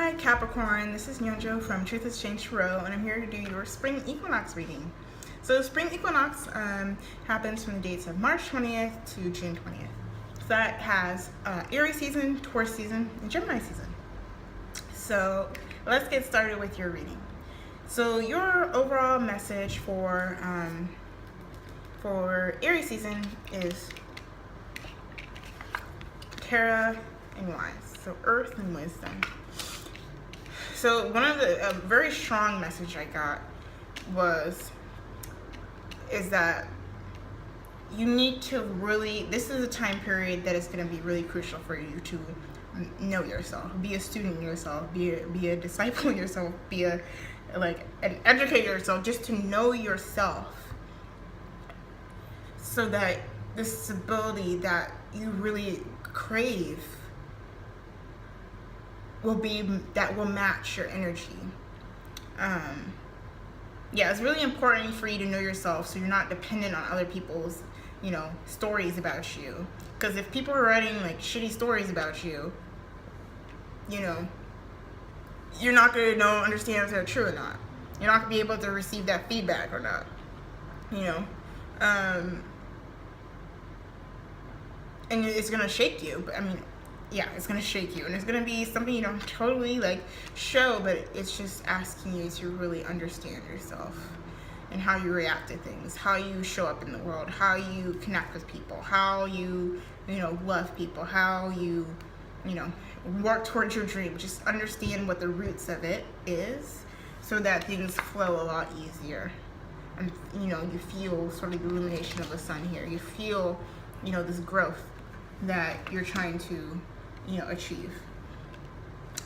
Hi Capricorn, this is Nyonjo from Truth Has Changed Tarot, and I'm here to do your spring equinox reading. So spring equinox happens from the dates of March 20th to June 20th. So that has Aries season, Taurus season, and Gemini season. So let's get started with your reading. So your overall message for Aries season is Terra and Wise, so Earth and Wisdom. So one of the very strong message I got is that you need to really, this is a time period that is going to be really crucial for you to know yourself, be a student in yourself, be a disciple in yourself, and educate yourself, just to know yourself, so that the stability that you really crave will match your energy. It's really important for you to know yourself, so you're not dependent on other people's stories about you. Because if people are writing like shitty stories about you, you're not going to understand if they're true or not. You're not going to be able to receive that feedback or not. And it's going to shake you. But it's going to shake you, and it's going to be something you don't totally show, but it's just asking you to really understand yourself and how you react to things, how you show up in the world, how you connect with people, how you love people, how you work towards your dream. Just understand what the roots of it is, so that things flow a lot easier. And you feel sort of the illumination of the sun here. You feel this growth that you're trying to achieve.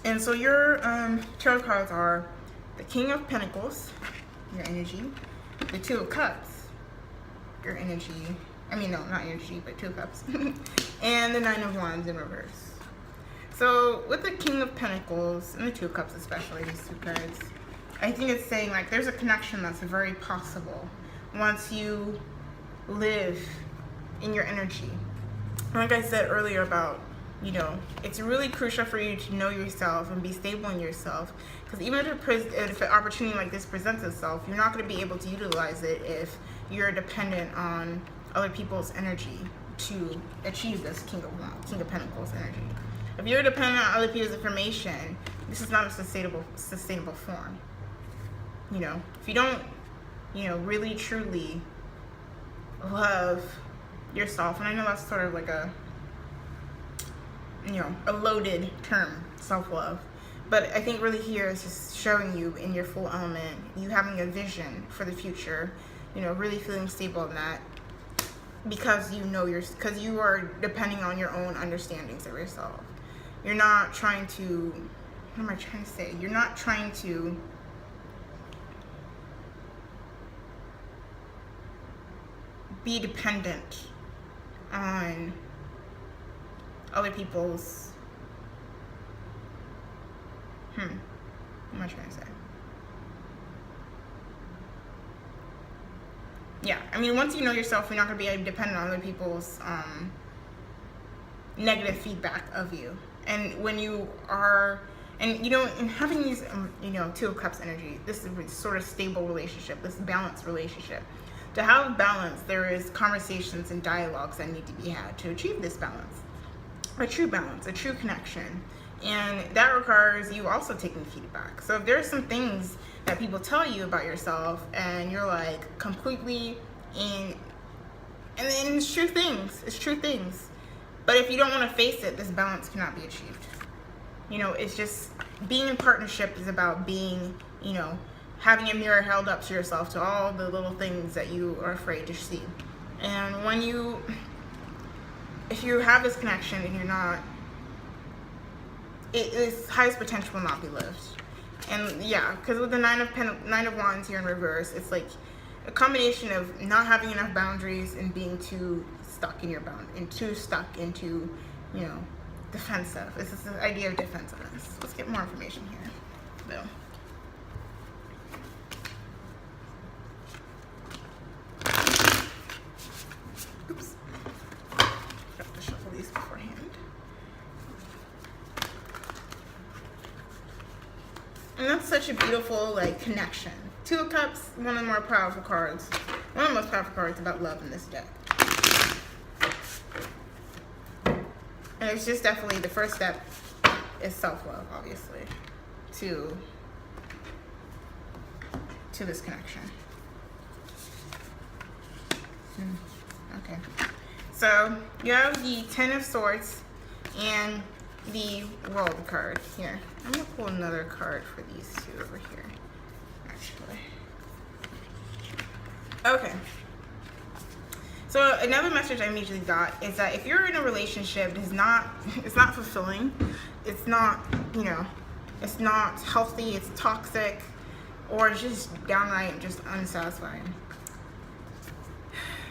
And so your tarot cards are the King of Pentacles, your energy, the Two of Cups, your energy, not energy, but Two of Cups, and the Nine of Wands in reverse. So with the King of Pentacles and the Two of Cups, especially these two cards, I think it's saying there's a connection that's very possible once you live in your energy. Like I said earlier about it's really crucial for you to know yourself and be stable in yourself, because even if an opportunity like this presents itself, you're not going to be able to utilize it if you're dependent on other people's energy to achieve this King of Pentacles energy. If you're dependent on other people's information, this is not a sustainable form. If you don't really truly love yourself, and I know that's sort of like a loaded term, self-love, but I think really here is just showing you in your full element, you having a vision for the future, really feeling stable in that, because because you are depending on your own understandings of yourself. You're not trying to, what am I trying to say? You're not trying to be dependent on other people's, what am I trying to say? Once you know yourself, you're not going to be dependent on other people's negative feedback of you. And when you are, and having these, Two of Cups energy, this is a sort of stable relationship, this balanced relationship. To have balance, there is conversations and dialogues that need to be had to achieve this balance. A true balance, a true connection. And that requires you also taking feedback. So if there's some things that people tell you about yourself and you're completely in, and then it's true things. But if you don't want to face it, this balance cannot be achieved. It's just, being in partnership is about being, having a mirror held up to yourself, to all the little things that you are afraid to see. And if you have this connection and you're not, its highest potential will not be lived. And because with the Nine of Wands here in reverse, it's like a combination of not having enough boundaries and being too stuck in your into defensive. It's this idea of defensiveness. Let's get more information here. Boom. Oops. Got to shuffle these beforehand. And that's such a beautiful, like, connection. Two of Cups, one of the more powerful cards. One of the most powerful cards about love in this deck. And it's just definitely the first step is self-love, obviously, to this connection. Okay. So you have the Ten of Swords and the World card here. I'm gonna pull another card for these two over here, actually. Okay. So another message I immediately got is that if you're in a relationship that is it's not fulfilling, it's not, you know, it's not healthy, it's toxic, or it's just downright just unsatisfying.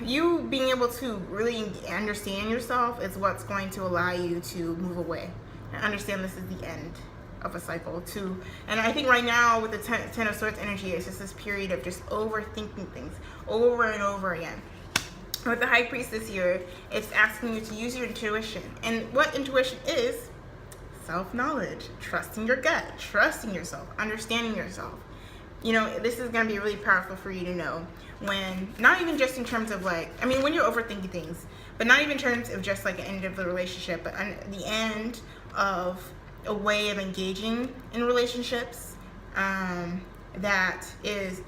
You being able to really understand yourself is what's going to allow you to move away and understand this is the end of a cycle too. And I think right now with the Ten of Swords energy, it's just this period of just overthinking things over and over again. With the High Priestess here, it's asking you to use your intuition. And what intuition is? Self-knowledge, trusting your gut, trusting yourself, understanding yourself. You know, this is going to be really powerful for you to know when, not even just in terms of like, I mean, when you're overthinking things, but not even in terms of just like the end of the relationship, but the end of a way of engaging in relationships that is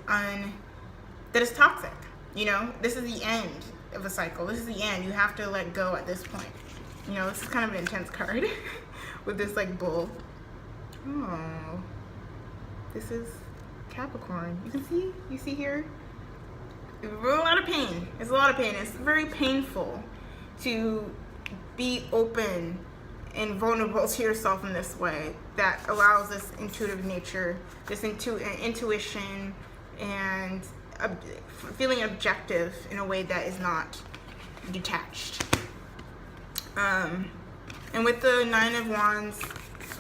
toxic. You know, this is the end of a cycle. This is the end. You have to let go at this point. You know, this is kind of an intense card with this like bull. Oh, this is Capricorn. You see here? A lot of pain. It's a lot of pain. It's very painful to be open and vulnerable to yourself in this way that allows this intuitive nature, this intuition and feeling objective in a way that is not detached. And with the Nine of Wands,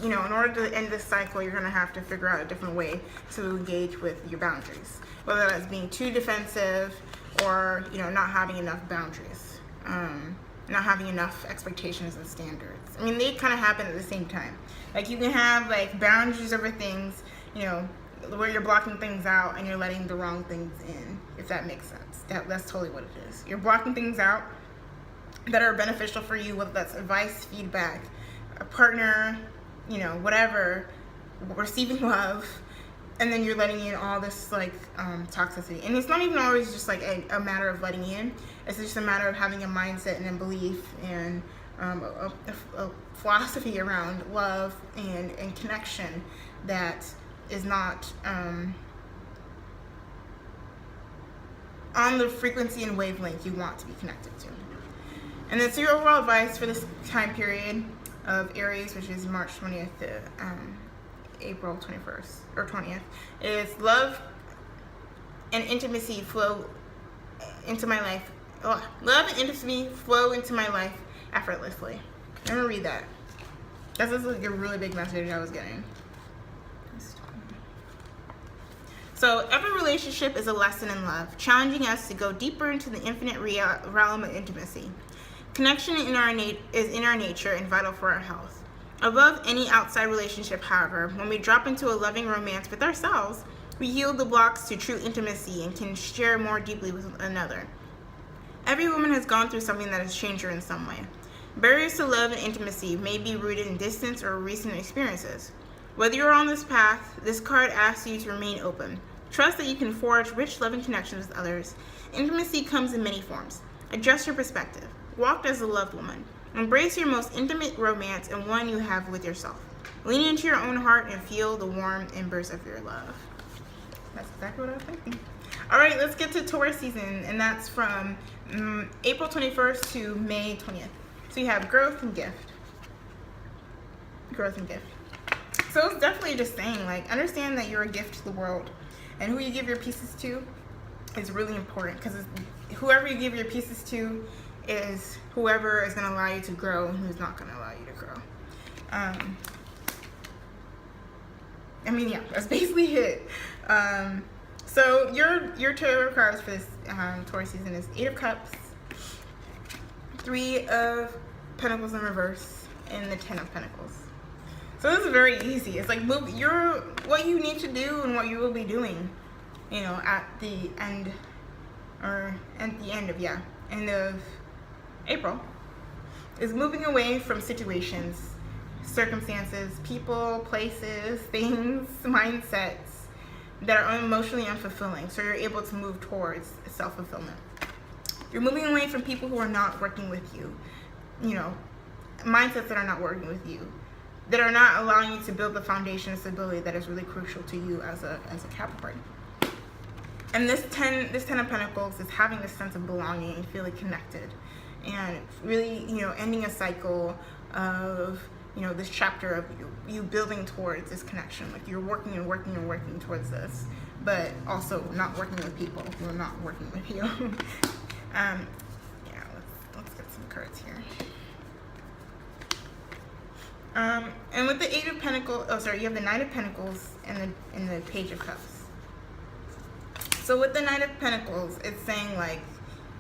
you know, in order to end this cycle, you're going to have to figure out a different way to engage with your boundaries. Whether that's being too defensive or, you know, not having enough boundaries. Not having enough expectations and standards. I mean, they kind of happen at the same time. Like, you can have, like, boundaries over things, you know, where you're blocking things out and you're letting the wrong things in, if that makes sense. That's totally what it is. You're blocking things out that are beneficial for you, whether that's advice, feedback, a partner, you know, whatever, receiving love, and then you're letting in all this like toxicity. And it's not even always just like a matter of letting in. It's just a matter of having a mindset and a belief and a philosophy around love and connection that is not on the frequency and wavelength you want to be connected to. And then so your overall advice for this time period of Aries, which is March 20th to April 21st or 20th, is love and intimacy flow into my life. Oh, love and intimacy flow into my life effortlessly. I'm gonna read that. That's just like a really big message I was getting. So every relationship is a lesson in love, challenging us to go deeper into the infinite realm of intimacy. Connection is in our nature and vital for our health. Above any outside relationship, however, when we drop into a loving romance with ourselves, we yield the blocks to true intimacy and can share more deeply with another. Every woman has gone through something that has changed her in some way. Barriers to love and intimacy may be rooted in distance or recent experiences. Whether you're on this path, this card asks you to remain open. Trust that you can forge rich, loving connections with others. Intimacy comes in many forms. Adjust your perspective. Walk as a loved woman. Embrace your most intimate romance and one you have with yourself. Lean into your own heart and feel the warm embers of your love. That's exactly what I was thinking. All right, let's get to Taurus season, and that's from April 21st to May 20th. So you have growth and gift. Growth and gift. So it's definitely just saying, like, understand that you're a gift to the world, and who you give your pieces to is really important, because whoever you give your pieces to is whoever is going to allow you to grow and who's not going to allow you to grow. I mean, yeah, that's basically it. So your tarot cards for this Taurus season is 8 of Cups, 3 of Pentacles in reverse, and the 10 of Pentacles. So this is very easy. It's like what you need to do and what you will be doing, you know, at the end of April, is moving away from situations, circumstances, people, places, things, mindsets that are emotionally unfulfilling. So you're able to move towards self-fulfillment. You're moving away from people who are not working with you, you know, mindsets that are not working with you, that are not allowing you to build the foundation of stability that is really crucial to you as a Capricorn. And this 10 of Pentacles is having this sense of belonging and feeling connected, and really, you know, ending a cycle of, you know, this chapter of you building towards this connection. Like you're working and working and working towards this, but also not working with people who are not working with you. Let's get some cards here. And with the 8 of Pentacles, you have the Knight of Pentacles and the Page of Cups. So with the Knight of Pentacles, it's saying like,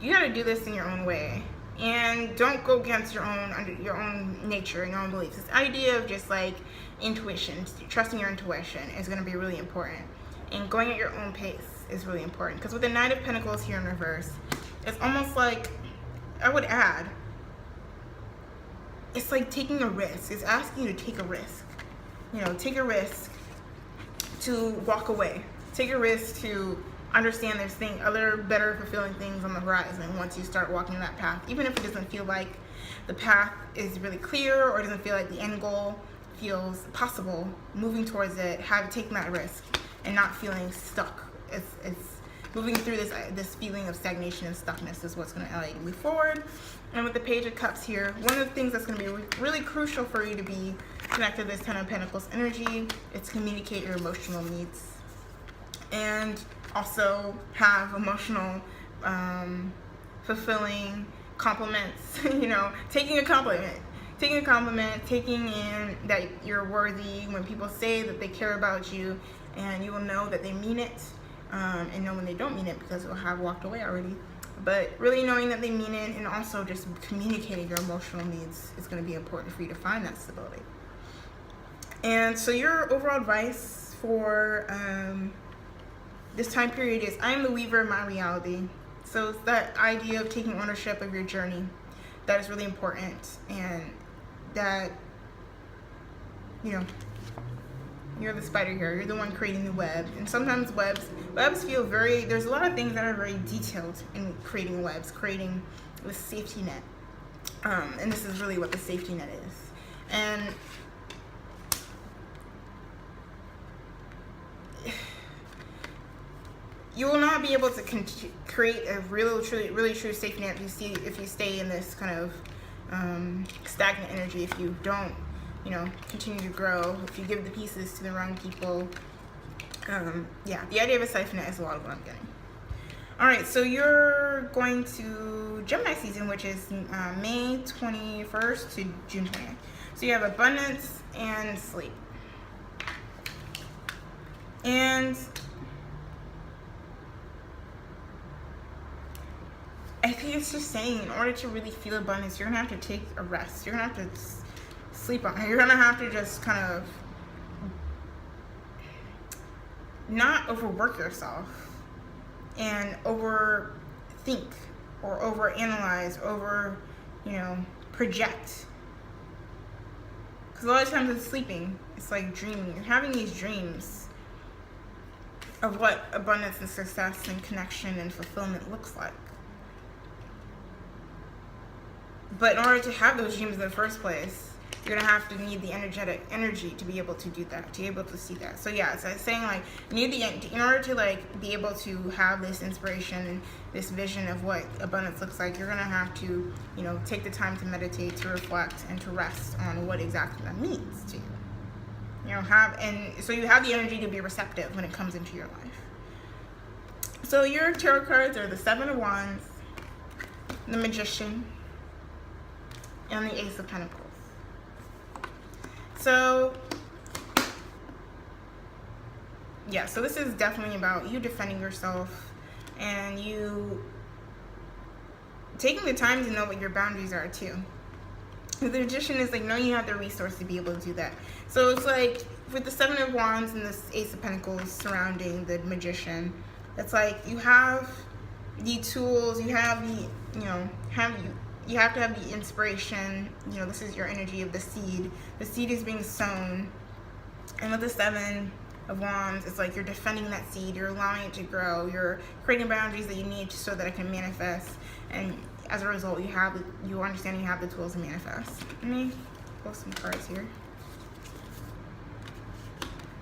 you gotta do this in your own way. And don't go against your own nature and your own beliefs. This idea of just like intuition, trusting your intuition is gonna be really important. And going at your own pace is really important. Because with the Knight of Pentacles here in reverse, it's almost like, I would add, it's like taking a risk. It's asking you to take a risk. You know, take a risk to walk away. Take a risk to understand there's other better fulfilling things on the horizon once you start walking that path. Even if it doesn't feel like the path is really clear, or it doesn't feel like the end goal feels possible, moving towards it, taking that risk and not feeling stuck. It's moving through this feeling of stagnation and stuckness is what's going to allow you to move forward. And with the Page of Cups here, one of the things that's going to be really crucial for you to be connected to this 10 of Pentacles energy, it's communicate your emotional needs. And also have emotional, fulfilling compliments, you know, taking in that you're worthy when people say that they care about you, and you will know that they mean it, and know when they don't mean it because they'll have walked away already. But really knowing that they mean it, and also just communicating your emotional needs is going to be important for you to find that stability. And so your overall advice for this time period is, I am the weaver of my reality. So it's that idea of taking ownership of your journey that is really important, and that, you know, you're the spider here. You're the one creating the web. And sometimes webs feel there's a lot of things that are very detailed in creating webs, creating this safety net. And this is really what the safety net is. And you will not be able to create a really true safety net if you stay in this kind of stagnant energy, if you don't, you know, continue to grow, if you give the pieces to the wrong people. The idea of a safety net is a lot of what I'm getting. All right, so you're going to Gemini season, which is May 21st to June 20th. So you have abundance and sleep. And I think it's just saying, in order to really feel abundance, you're gonna have to take a rest. You're gonna have to sleep on it. You're gonna have to just kind of not overwork yourself and overthink or overanalyze, project. Because a lot of times with sleeping, it's like dreaming. You're having these dreams of what abundance and success and connection and fulfillment looks like. But in order to have those dreams in the first place, you're gonna have to need the energetic energy to be able to do that, to be able to see that. So yeah, so it's saying like, in order to like be able to have this inspiration and this vision of what abundance looks like, you're gonna have to, you know, take the time to meditate, to reflect, and to rest on what exactly that means to you. You know, so you have the energy to be receptive when it comes into your life. So your tarot cards are the 7 of Wands, the Magician, and the Ace of Pentacles. So, yeah, so this is definitely about you defending yourself and you taking the time to know what your boundaries are too. The Magician is like knowing you have the resource to be able to do that. So it's like with the Seven of Wands and the Ace of Pentacles surrounding the Magician, it's like you have the tools, you have the, you know, you have to have the inspiration. You know, this is your energy of the seed. The seed is being sown. And with the Seven of Wands, it's like you're defending that seed, you're allowing it to grow, you're creating boundaries that you need so that it can manifest. And as a result, you understand you have the tools to manifest. Let me pull some cards here.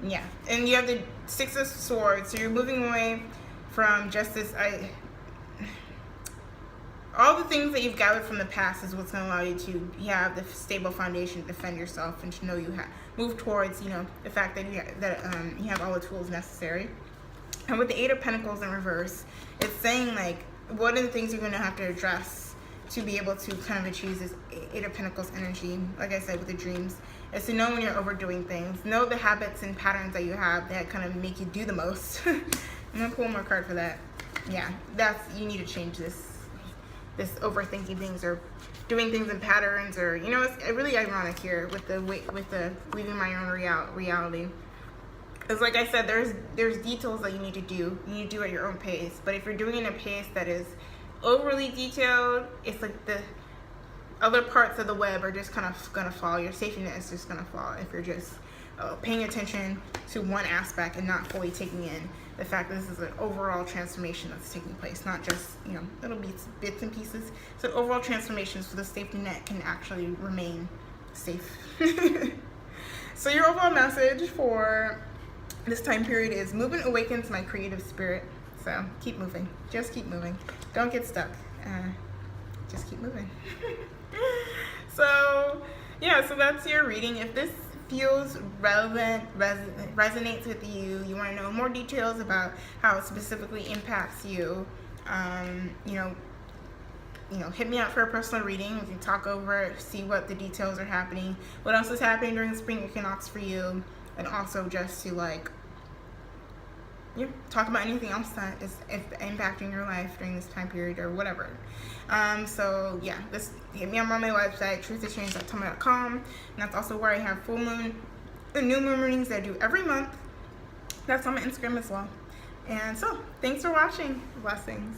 Yeah, and you have the Six of Swords, so you're moving away from just this. All the things that you've gathered from the past is what's going to allow you to have the stable foundation to defend yourself and to know you move towards, you know, the fact that you have all the tools necessary. And with the Eight of Pentacles in reverse, it's saying like what are the things you're going to have to address to be able to kind of achieve this Eight of Pentacles energy. Like I said, with the dreams, is to know when you're overdoing things, know the habits and patterns that you have that kind of make you do the most. I'm gonna pull one more card for that. Yeah, you need to change this overthinking things or doing things in patterns, or, you know, it's really ironic here with the leaving my own reality. Because like I said, there's details that you need to do. You need to do at your own pace. But if you're doing it in a pace that is overly detailed, it's like the other parts of the web are just kind of gonna fall. Your safety net is just gonna fall if you're just paying attention to one aspect and not fully taking in the fact that this is an overall transformation that's taking place, not just, you know, little bits and pieces. So overall transformation, so the safety net can actually remain safe. So your overall message for this time period is movement awakens my creative spirit. So keep moving, just keep moving. Don't get stuck, just keep moving. So yeah, so that's your reading. If this feels relevant, resonates with you, you want to know more details about how it specifically impacts you, you know, hit me up for a personal reading. We can talk over it, see what the details are happening, what else is happening during the spring equinox for you, and also just to like, yeah, talk about anything else that is impacting your life during this time period or whatever. So yeah, hit me up on my website, truthistchange.tumblr.com, and that's also where I have full moon and new moon readings that I do every month. That's on my Instagram as well. And so, thanks for watching. Blessings.